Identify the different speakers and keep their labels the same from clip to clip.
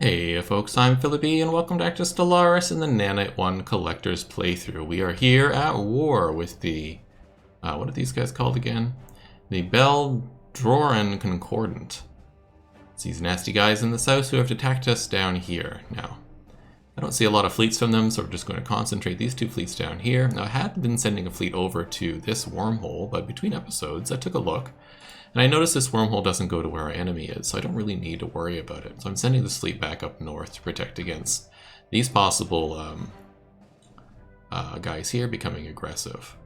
Speaker 1: Hey folks, I'm Philip E, and welcome back to Stellaris in the Nanite-One Collector's playthrough. We are here at war with the, what are these guys called again? The Battleships Concordant. It's these nasty guys in the south who have attacked us down here. Now, I don't see a lot of fleets from them, so we're just going to concentrate these two fleets down here. Now, I had been sending a fleet over to this wormhole, but between episodes, I took a look. And I noticed this wormhole doesn't go to where our enemy is, so I don't really need to worry about it. So I'm sending this fleet back up north to protect against these possible guys here becoming aggressive.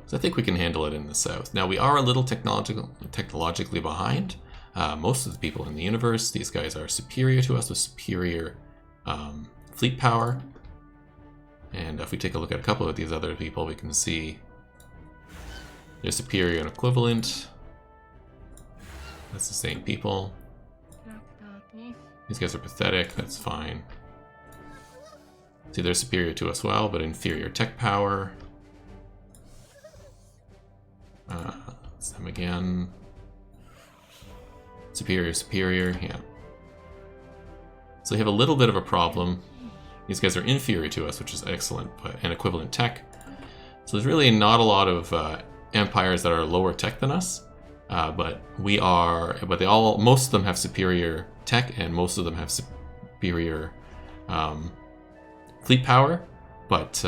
Speaker 1: So I think we can handle it in the south. Now we are a little technologically behind. Most of the people in the universe, these guys are superior to us with superior fleet power. And if we take a look at a couple of these other people, we can see they're superior and equivalent. That's the same people. These guys are pathetic, that's fine. See, they're superior to us well, but inferior tech power. It's them again. Superior, yeah. So we have a little bit of a problem. These guys are inferior to us, which is excellent, but and equivalent tech. So there's really not a lot of empires that are lower tech than us, but most of them have superior tech, and most of them have superior fleet power, but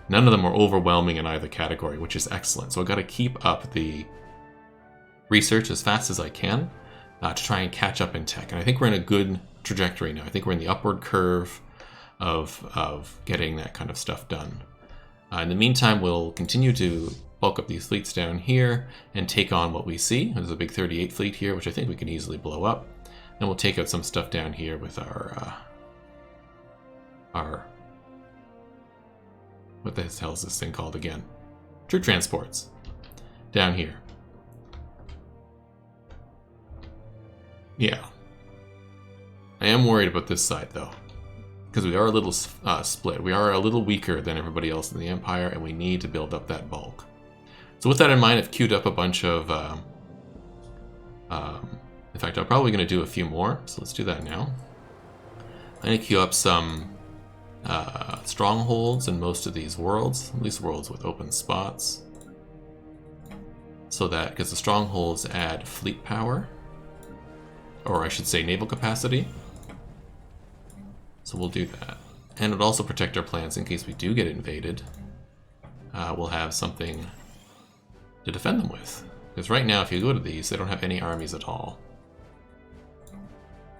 Speaker 1: none of them are overwhelming in either category, which is excellent. So I've got to keep up the research as fast as I can to try and catch up in tech, and I think we're in a good trajectory now. I think we're in the upward curve of getting that kind of stuff done. In the meantime, we'll continue to bulk up these fleets down here and take on what we see. There's a big 38 fleet here, which I think we can easily blow up. And we'll take out some stuff down here with our what the hell is this thing called again? Troop transports. Down here. Yeah. I am worried about this side, though, because we are a little split. We are a little weaker than everybody else in the Empire, and we need to build up that bulk. So with that in mind, I've queued up a bunch of... in fact, I'm probably going to do a few more, so let's do that now. I'm going to queue up some strongholds in most of these worlds, at least worlds with open spots. So that, because the strongholds add fleet power, or I should say naval capacity. So we'll do that. And it'll also protect our plans in case we do get invaded. We'll have something to defend them with. Because right now, if you go to these, they don't have any armies at all.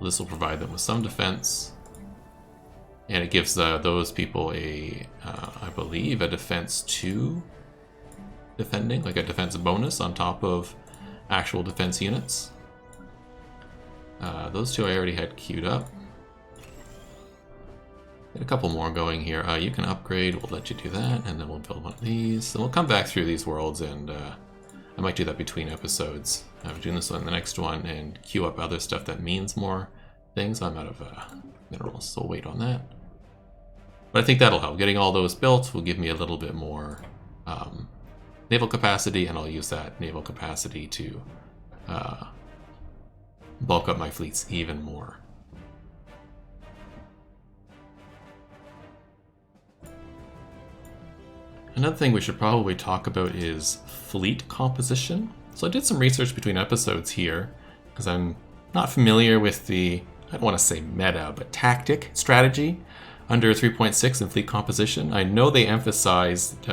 Speaker 1: This will provide them with some defense. And it gives those people I believe, a defense 2 defending, like a defense bonus on top of actual defense units. Those two I already had queued up. Get a couple more going here. You can upgrade, we'll let you do that, and then we'll build one of these. And we'll come back through these worlds, and I might do that between episodes. I'm doing this one in the next one, and queue up other stuff that means more things. I'm out of minerals, so we'll wait on that. But I think that'll help. Getting all those built will give me a little bit more naval capacity, and I'll use that naval capacity to bulk up my fleets even more. Another thing we should probably talk about is fleet composition. So I did some research between episodes here, because I'm not familiar with the, I don't want to say meta, but tactic strategy under 3.6 in fleet composition. I know they emphasized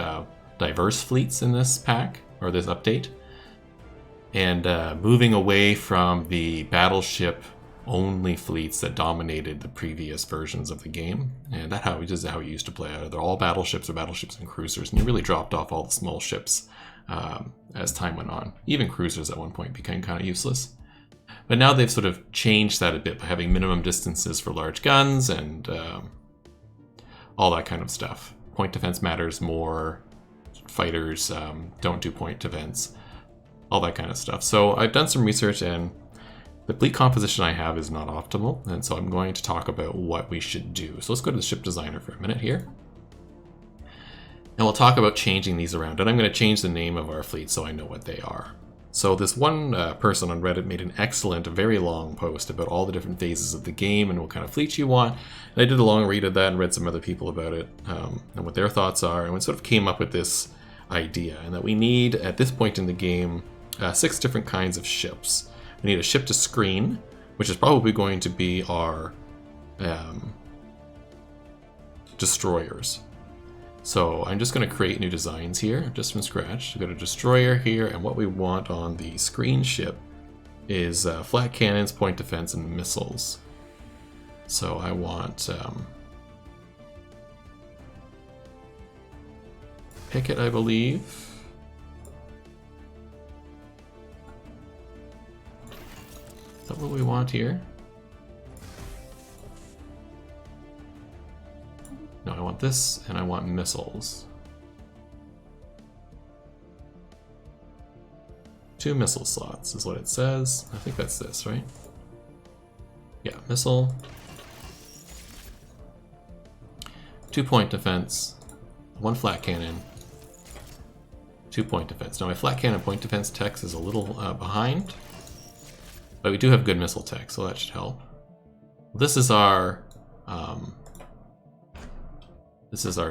Speaker 1: diverse fleets in this pack, or this update, and moving away from the battleship only fleets that dominated the previous versions of the game, and this is how it used to play out. They're all battleships or battleships and cruisers, and you really dropped off all the small ships as time went on. Even cruisers at one point became kind of useless. But now they've sort of changed that a bit by having minimum distances for large guns and all that kind of stuff. Point defense matters more. Fighters don't do point defense. All that kind of stuff. So I've done some research, and the fleet composition I have is not optimal, and so I'm going to talk about what we should do. So let's go to the ship designer for a minute here. And we'll talk about changing these around. And I'm going to change the name of our fleet so I know what they are. So this one person on Reddit made an excellent, very long post about all the different phases of the game and what kind of fleet you want. And I did a long read of that and read some other people about it and what their thoughts are. And we sort of came up with this idea, and that we need, at this point in the game, 6 different kinds of ships. We need a ship to screen, which is probably going to be our destroyers. So I'm just going to create new designs here, just from scratch. We've got a destroyer here, and what we want on the screen ship is flat cannons, point defense, and missiles. So I want picket, I believe. Is that what we want here? No, I want this, and I want missiles. 2 missile slots is what it says. I think that's this, right? Yeah, missile. 2 point defense. 1 flat cannon. 2 point defense. Now my flat cannon point defense text is a little behind, but we do have good missile tech, so that should help. This is our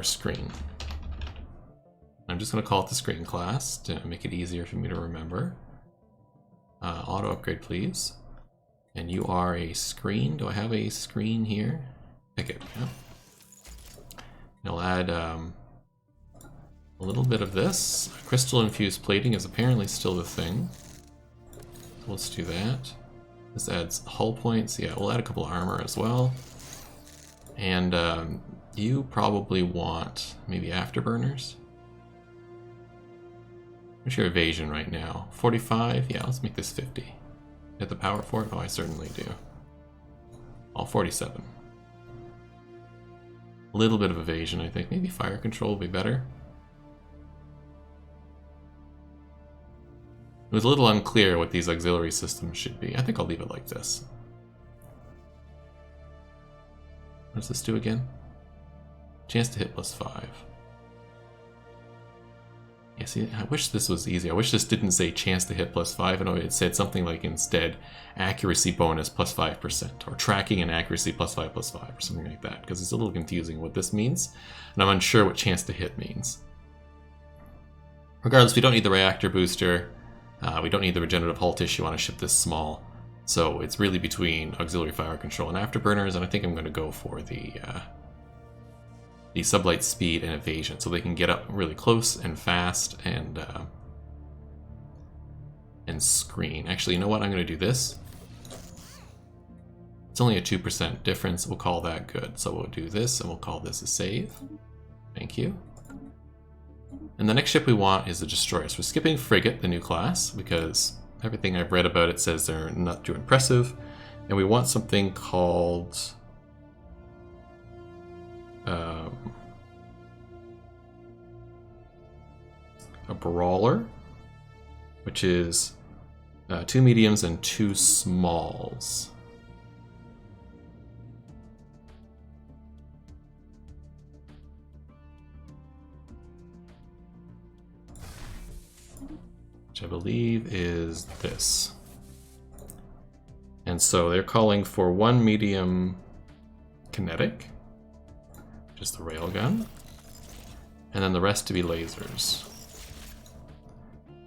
Speaker 1: screen. I'm just going to call it the screen class to make it easier for me to remember. Auto upgrade, please. And you are a screen. Do I have a screen here? Pick it. Yeah. I'll add a little bit of this. Crystal infused plating is apparently still the thing. So let's do that. This adds hull points. Yeah, we'll add a couple of armor as well. And you probably want maybe afterburners. What's your evasion right now? 45? Yeah, let's make this 50. Get the power for it? Oh, I certainly do. All 47. A little bit of evasion, I think. Maybe fire control will be better. It was a little unclear what these auxiliary systems should be. I think I'll leave it like this. What does this do again? Chance to hit +5. Yeah, see, I wish this was easy. I wish this didn't say chance to hit +5. I know it said something like instead accuracy bonus +5%, or tracking and accuracy +5/+5, or something like that, because it's a little confusing what this means, and I'm unsure what chance to hit means. Regardless, we don't need the reactor booster. We don't need the regenerative hull tissue on a ship this small. So it's really between auxiliary fire control and afterburners, and I think I'm going to go for the sublight speed and evasion, so they can get up really close and fast and screen. Actually, you know what? I'm going to do this. It's only a 2% difference. We'll call that good. So we'll do this, and we'll call this a save. Thank you. And the next ship we want is the destroyers. We're skipping frigate, the new class, because everything I've read about it says they're not too impressive. And we want something called a brawler, which is 2 mediums and 2 smalls. Which I believe is this. And so they're calling for 1 medium kinetic, just the railgun, and then the rest to be lasers.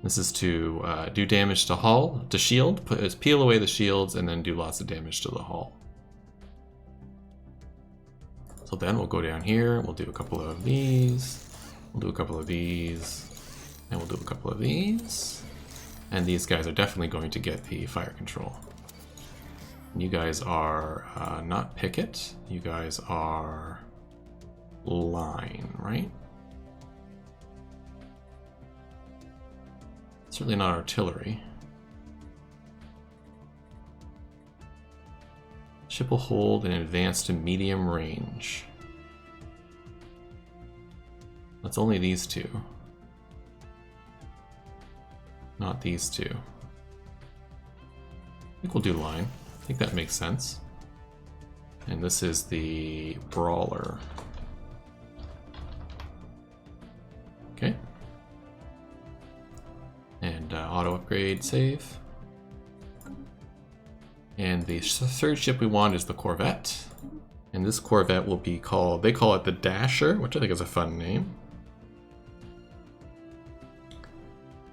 Speaker 1: This is to do damage to hull, to shield, peel away the shields, and then do lots of damage to the hull. So then we'll go down here, we'll do a couple of these, we'll do a couple of these, and we'll do a couple of these. And these guys are definitely going to get the fire control. You guys are not picket, you guys are line, right? Certainly not artillery. Ship will hold and advance to medium range. That's only these 2. Not these 2. I think we'll do line. I think that makes sense. And this is the brawler. Okay. And auto upgrade. upgrade, save. And the third ship we want is the Corvette. And this Corvette will be called, they call it the Dasher, which I think is a fun name.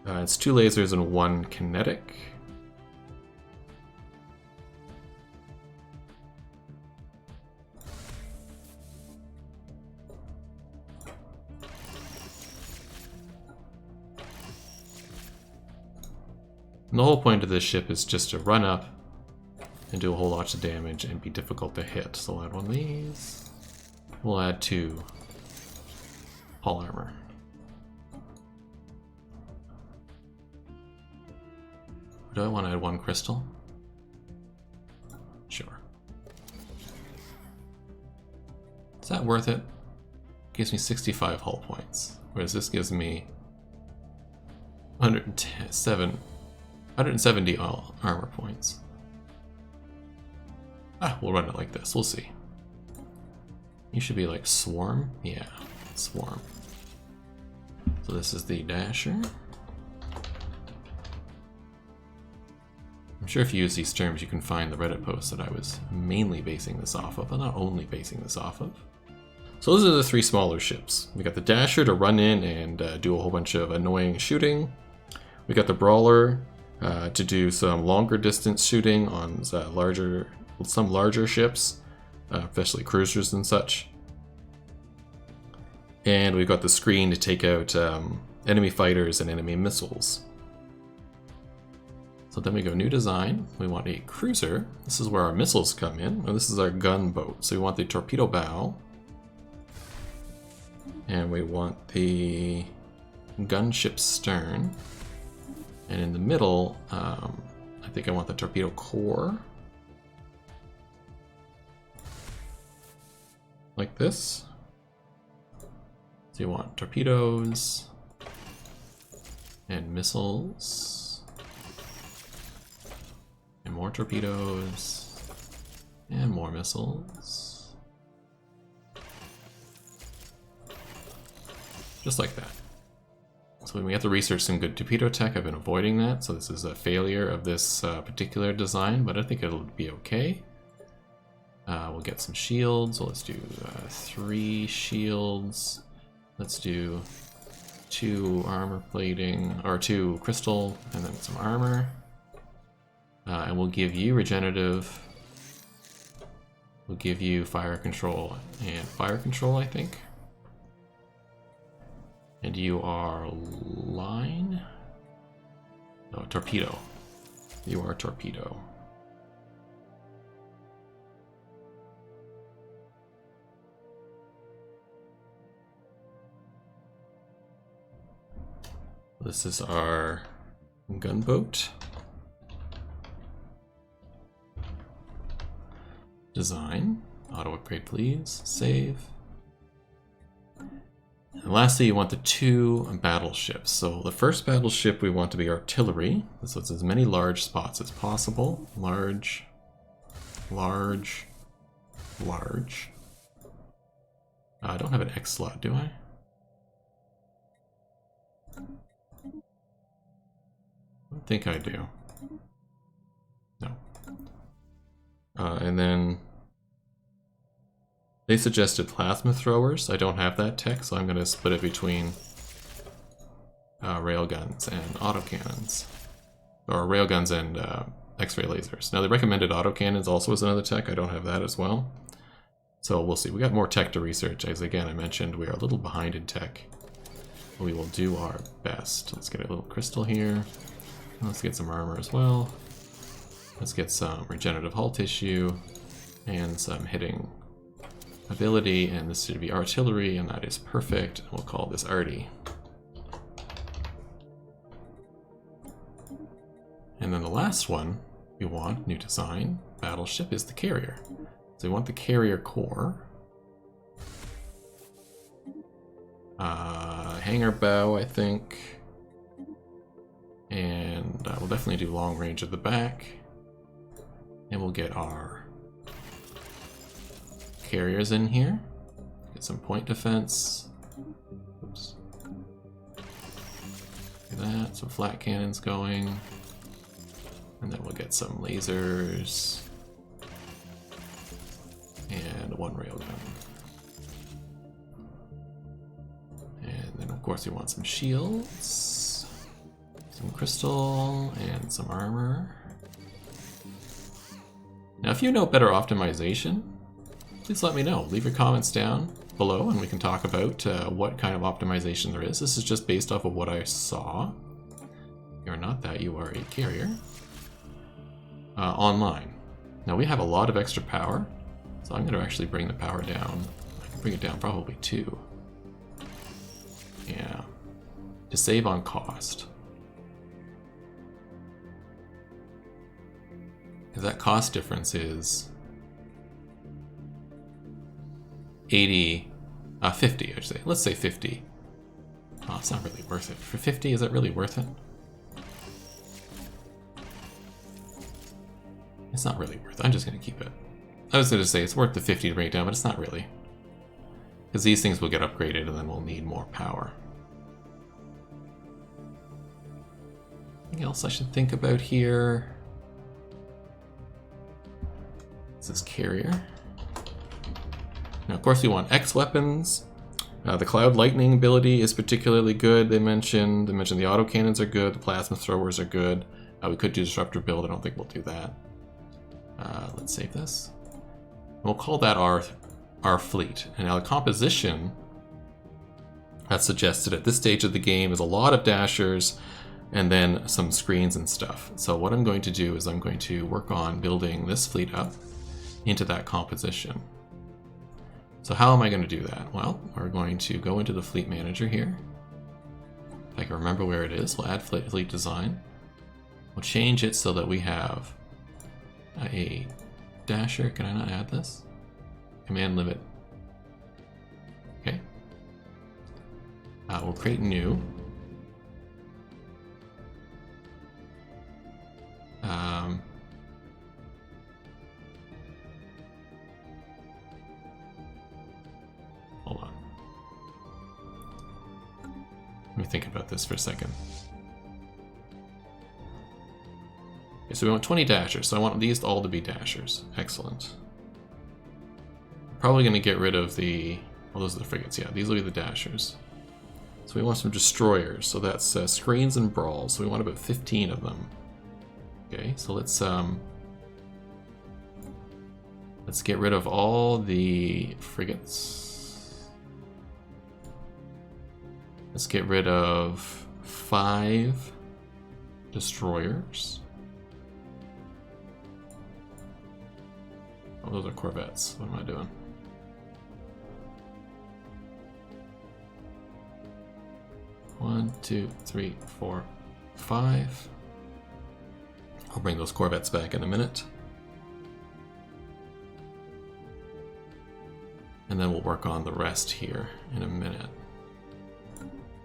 Speaker 1: It's 2 lasers and 1 kinetic. And the whole point of this ship is just to run up and do a whole lot of damage and be difficult to hit. So we'll add one of these. We'll add 2 hull armor. Do I want to add 1 crystal? Sure. Is that worth it? Gives me 65 hull points, whereas this gives me 170 armor points. We'll run it like this. We'll see. You should be like Swarm. Yeah, Swarm. So this is the Dasher. I'm sure if you use these terms, you can find the Reddit post that I was mainly basing this off of, but not only basing this off of. So those are the 3 smaller ships. We got the Dasher to run in and do a whole bunch of annoying shooting. We got the Brawler to do some longer distance shooting on some larger ships, especially cruisers and such. And we've got the Screen to take out enemy fighters and enemy missiles. So then we go new design. We want a cruiser. This is where our missiles come in. And this is our gunboat. So we want the torpedo bow. And we want the gunship stern. And in the middle, I think I want the torpedo core. Like this. So you want torpedoes and missiles. And more torpedoes, and more missiles. Just like that. So we have to research some good torpedo tech. I've been avoiding that, so this is a failure of this particular design, but I think it'll be okay. We'll get some shields. So let's do 3 shields. Let's do 2 armor plating, or 2 crystal, and then some armor. And we'll give you regenerative. We'll give you fire control and fire control, I think. And you are line? No, torpedo. You are torpedo. This is our gunboat. Design, auto upgrade please, save. And lastly, you want the 2 battleships. So the first battleship we want to be artillery, so it's as many large spots as possible. Large, large, large. I don't have an X slot, do I? I don't think I do. No. And then they suggested plasma throwers. I don't have that tech, so I'm going to split it between railguns and autocannons. Or railguns and X-ray lasers. Now, they recommended autocannons also as another tech. I don't have that as well. So we'll see. We got more tech to research. As again, I mentioned, we are a little behind in tech. We will do our best. Let's get a little crystal here. Let's get some armor as well. Let's get some regenerative hull tissue and some hitting ability, and this should be artillery, and that is perfect. We'll call this arty. And then the last one we want, new design, battleship, is the carrier. So we want the carrier core. Hangar bow, I think. And we'll definitely do long range at the back. And we'll get our carriers in here. Get some point defense. Oops. that. Some flat cannons going. And then we'll get some lasers. And one railgun. And then of course we want some shields. Some crystal and some armor. Now if you know better optimization, please let me know. Leave your comments down below and we can talk about what kind of optimization there is. This is just based off of what I saw. You're not that, you are a carrier. Online. Now we have a lot of extra power, so I'm going to actually bring the power down. I can bring it down probably 2. Yeah. To save on cost. Because that cost difference is 50, I should say. Let's say 50. Oh, it's not really worth it. For 50, is it really worth it? It's not really worth it. I'm just going to keep it. I was going to say it's worth the 50 to bring it down, but it's not really. Because these things will get upgraded and then we'll need more power. Anything else I should think about here? This is carrier. Now, of course, we want X weapons. The Cloud Lightning ability is particularly good. They mentioned the autocannons are good. The plasma throwers are good. We could do disruptor build. I don't think we'll do that. Let's save this. We'll call that our fleet. And now the composition that's suggested at this stage of the game is a lot of dashers and then some screens and stuff. So what I'm going to do is I'm going to work on building this fleet up into that composition. So how am I going to do that? Well, we're going to go into the fleet manager here. If I can remember where it is, we'll add fleet design. We'll change it so that we have a dasher. Can I not add this? Command limit. Okay. We'll create new. Hold on. Let me think about this for a second. Okay, so we want 20 dashers, so I want these all to be dashers. Excellent. Probably going to get rid of the... well, those are the frigates, yeah. These will be the dashers. So we want some destroyers, so that's screens and brawls, so we want about 15 of them. Okay, so let's get rid of all the frigates. Let's get rid of 5 destroyers. Oh, those are corvettes. What am I doing? One, 2, 3, 4, 5. I'll bring those corvettes back in a minute. And then we'll work on the rest here in a minute.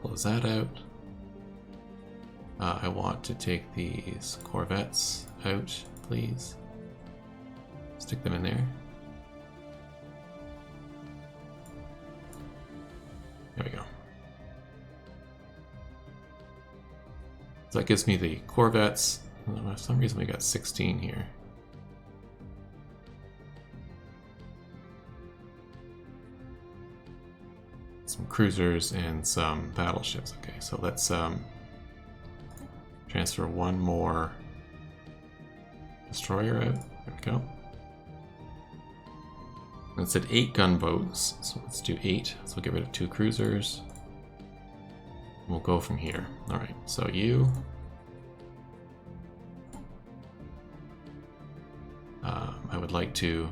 Speaker 1: Close that out. I want to take these corvettes out, please. Stick them in there. There we go. So that gives me the corvettes. For some reason we got 16 here. Some cruisers and some battleships. Okay, so let's transfer one more destroyer out. There we go. And it said 8 gunboats, so let's do 8. So we'll get rid of 2 cruisers. We'll go from here. Alright, so you... I would like to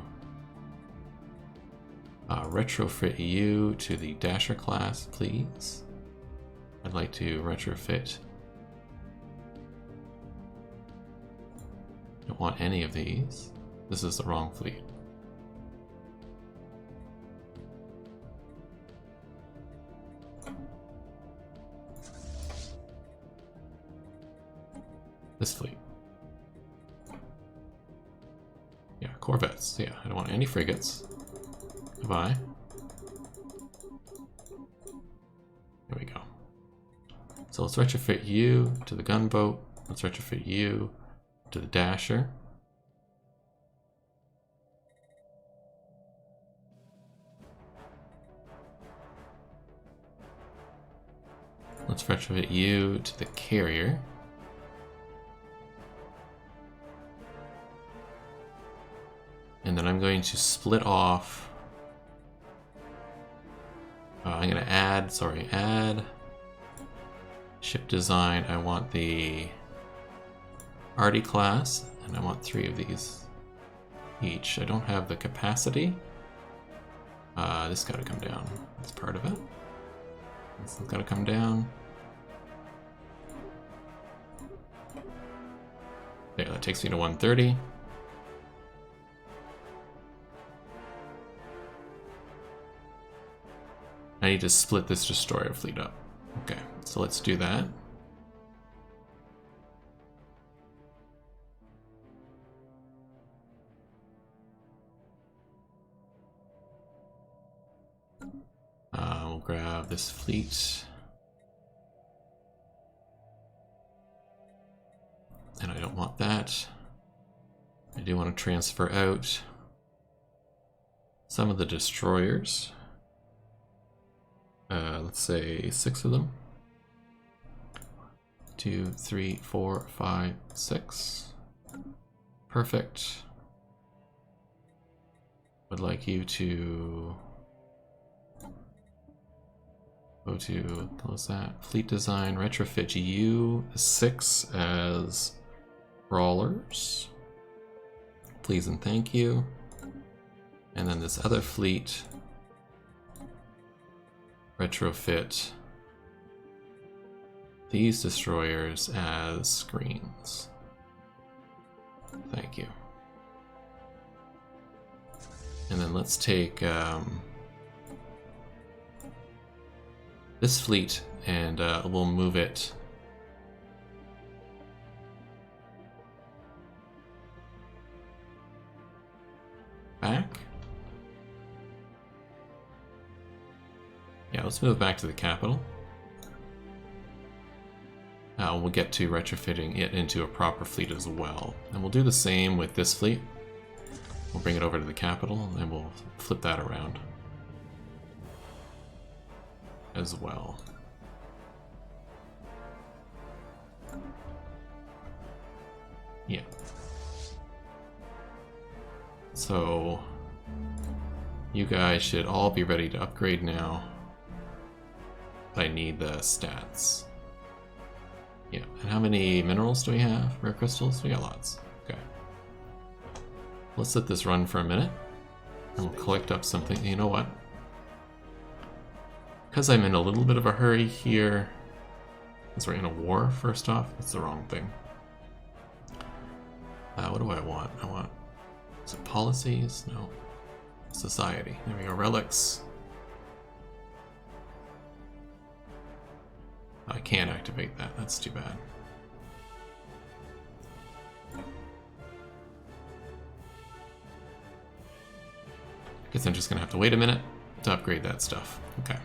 Speaker 1: retrofit you to the Dasher class, please. I'd like to retrofit... Don't want any of these. This is the wrong fleet. This fleet. Yeah, corvettes. Yeah, I don't want any frigates. Goodbye. There we go. So let's retrofit you to the gunboat. Let's retrofit you to the dasher. Let's retrofit you to the carrier. And then I'm going to split off. I'm going to add ship design. I want the Arty class, and I want 3 of these each. I don't have the capacity. This got to come down. That's part of it. This has got to come down. There, that takes me to 130. I need to split this destroyer fleet up. Okay, so let's do that. We'll grab this fleet. And I don't want that. I do want to transfer out some of the destroyers. Let's say 6 of them. 2, 3, 4, 5, 6. Perfect. Would like you to go to, close that, fleet design, retrofit you 6 as brawlers. Please and thank you. And then this other fleet, retrofit these destroyers as screens. Thank you. And then let's take this fleet and we'll move it back. Yeah, let's move back to the capital. We'll get to retrofitting it into a proper fleet as well. And we'll do the same with this fleet. We'll bring it over to the capital and we'll flip that around as well. Yeah. So you guys should all be ready to upgrade now. I need the stats. Yeah, and how many minerals do we have? Rare crystals? We got lots. Okay. Let's let this run for a minute. And we'll collect up something. You know what? Because I'm in a little bit of a hurry here, because we're in a war, first off, that's the wrong thing. What do I want? I want... Is it policies? No. Society. There we go. Relics. I can't activate that. That's too bad. Guess I'm just gonna have to wait a minute to upgrade that stuff. Okay.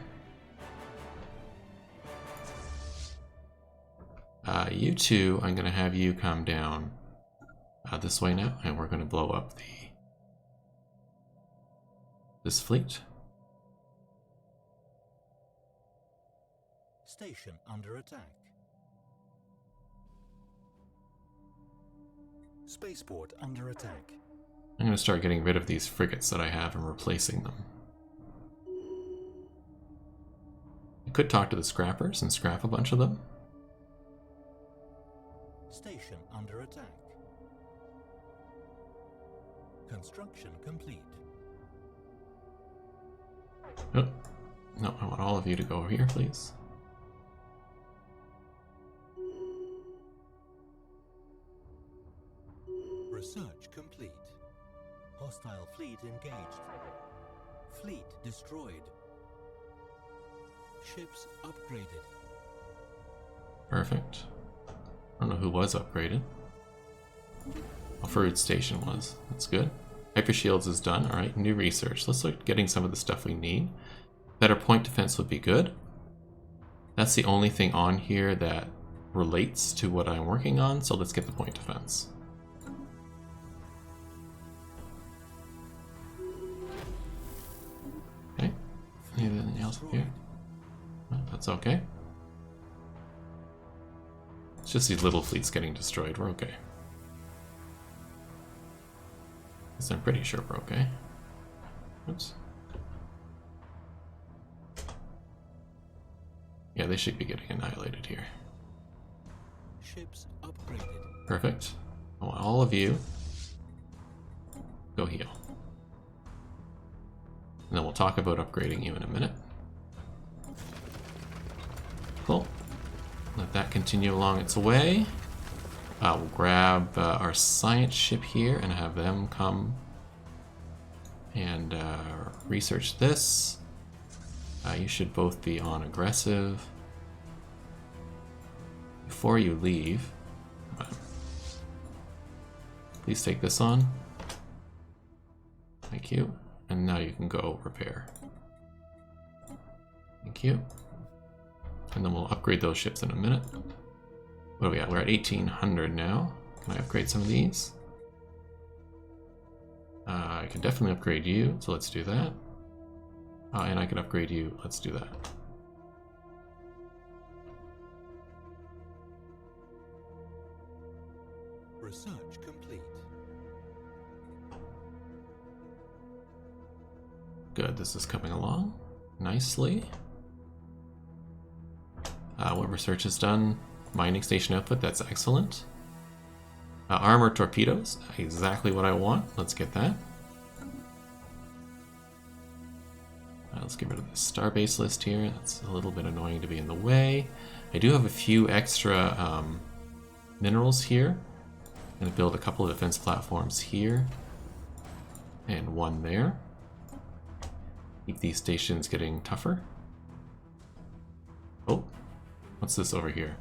Speaker 1: You two, I'm gonna have you come down this way now, and we're gonna blow up this fleet.
Speaker 2: Station under attack. Spaceport under attack.
Speaker 1: I'm going to start getting rid of these frigates that I have and replacing them. I could talk to the scrappers and scrap a bunch of them.
Speaker 2: Station under attack. Construction complete.
Speaker 1: Oh, no, I want all of you to go over here, please.
Speaker 2: Research complete. Hostile fleet engaged. Fleet destroyed. Ships upgraded.
Speaker 1: Perfect. I don't know who was upgraded. Alfred Station was. That's good. Hyper Shields is done. Alright, new research. Let's look at getting some of the stuff we need. Better point defense would be good. That's the only thing on here that relates to what I'm working on, so let's get the point defense. Okay. Anything else here? No, that's okay. It's just these little fleets getting destroyed. We're okay. Because I'm pretty sure we're okay. Oops. Yeah, they should be getting annihilated here.
Speaker 2: Ships upgraded.
Speaker 1: Perfect. I want all of you go heal. And then we'll talk about upgrading you in a minute. Cool. Let that continue along its way. We'll grab our science ship here and have them come and research this. You should both be on aggressive. Before you leave, please take this on. Thank you. And now you can go repair. Thank you. And then we'll upgrade those ships in a minute. What are we at? We're at 1800 now. Can I upgrade some of these? I can definitely upgrade you, so let's do that. And I can upgrade you. Let's do that.
Speaker 2: Research complete.
Speaker 1: Good, this is coming along nicely. What research is done? Mining station output, that's excellent. Armor torpedoes, exactly what I want. Let's get that. Let's get rid of the starbase list here. That's a little bit annoying to be in the way. I do have a few extra minerals here. I'm going to build a couple of defense platforms here. And one there. Keep these stations getting tougher. Oh, what's this over here?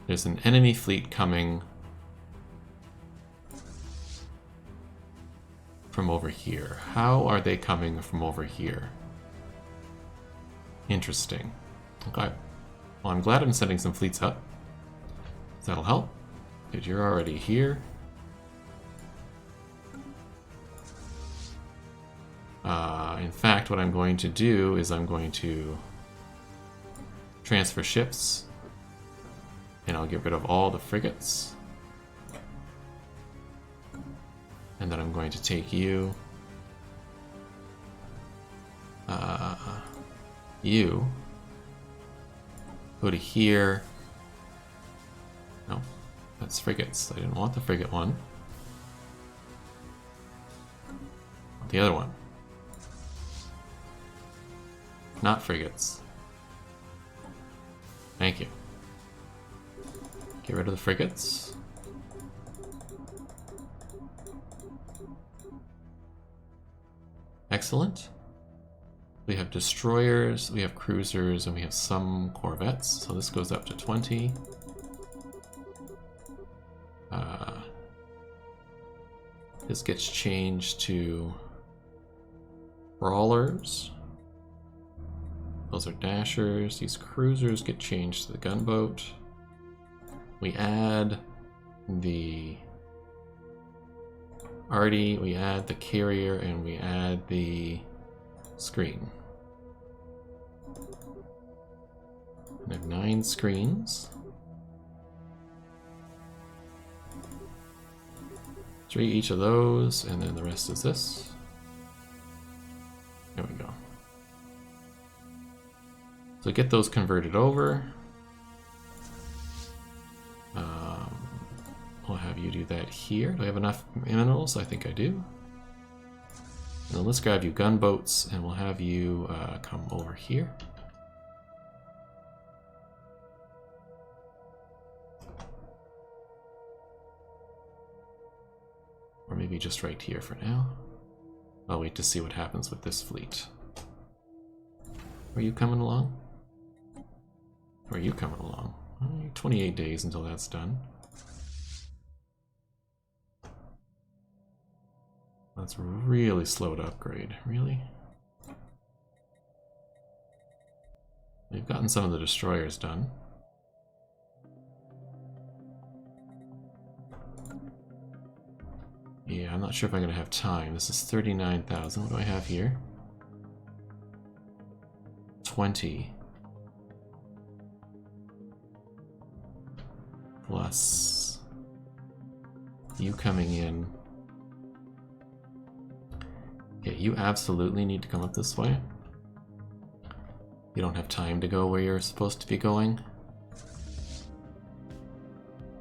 Speaker 1: There's an enemy fleet coming from over here. How are they coming from over here? Interesting. Okay. Well, I'm glad I'm setting some fleets up. That'll help. Dude, you're already here. In fact, what I'm going to do is I'm going to transfer ships. And I'll get rid of all the frigates. And then I'm going to take you. You. Go to here. No, that's frigates. I didn't want the frigate one. Want the other one. Not frigates. Thank you. Get rid of the frigates. Excellent. We have destroyers, we have cruisers, and we have some corvettes. So this goes up to 20. This gets changed to brawlers. Those are dashers. These cruisers get changed to the gunboat. We add the arty, we add the carrier, and we add the screen. I have 9 screens. 3 each of those, and then the rest is this. There we go. So get those converted over. We'll have you do that here. Do I have enough minerals? I think I do. And then let's grab you gunboats, and we'll have you come over here. Or maybe just right here for now. I'll wait to see what happens with this fleet. Are you coming along? Or are you coming along? 28 days until that's done. That's really slow to upgrade. Really? We've gotten some of the destroyers done. Yeah, I'm not sure if I'm going to have time. This is 39,000. What do I have here? 20. Plus you coming in. Yeah, you absolutely need to come up this way. You don't have time to go where you're supposed to be going.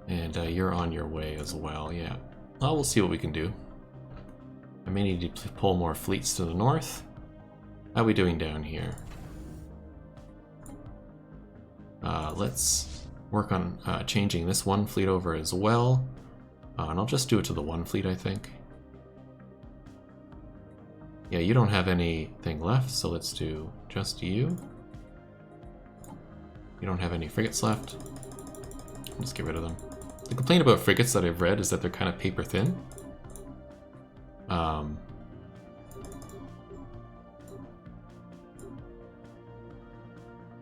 Speaker 1: And you're on your way as well, yeah. Well, we'll see what we can do. I may need to pull more fleets to the north. How are we doing down here? Let's work on changing this one fleet over as well. And I'll just do it to the one fleet, I think. Yeah, you don't have anything left, so let's do just you. You don't have any frigates left. Let's get rid of them. The complaint about frigates that I've read is that they're kind of paper thin. And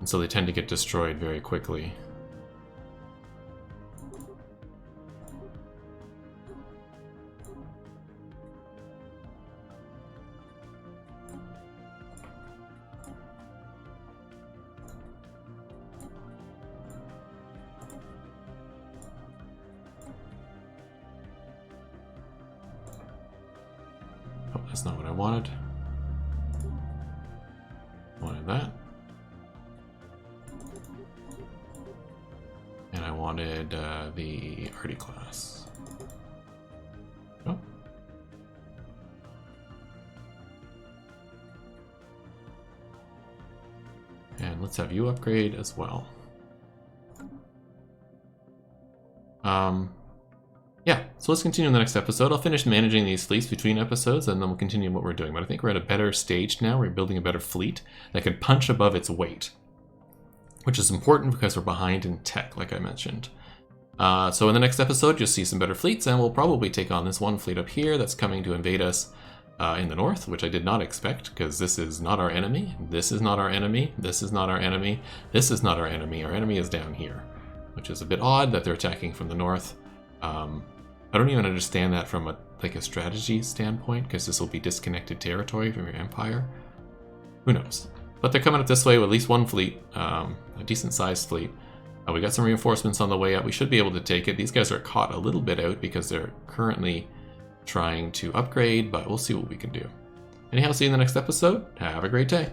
Speaker 1: so they tend to get destroyed very quickly. Oh, that's not what I wanted. Wanted that. And I wanted the Artie class. Oh. And let's have you upgrade as well. Yeah, so let's continue in the next episode. I'll finish managing these fleets between episodes, and then we'll continue what we're doing. But I think we're at a better stage now. We're building a better fleet that can punch above its weight, which is important because we're behind in tech, like I mentioned. So in the next episode, you'll see some better fleets, and we'll probably take on this one fleet up here that's coming to invade us in the north, which I did not expect, because this is not our enemy. This is not our enemy. This is not our enemy. This is not our enemy. Our enemy is down here, which is a bit odd that they're attacking from the north. I don't even understand that from a strategy standpoint, because this will be disconnected territory from your empire. Who knows? But they're coming up this way with at least one fleet, a decent sized fleet. We got some reinforcements on the way up. We should be able to take it. These guys are caught a little bit out because they're currently trying to upgrade, but we'll see what we can do. Anyhow, see you in the next episode. Have a great day.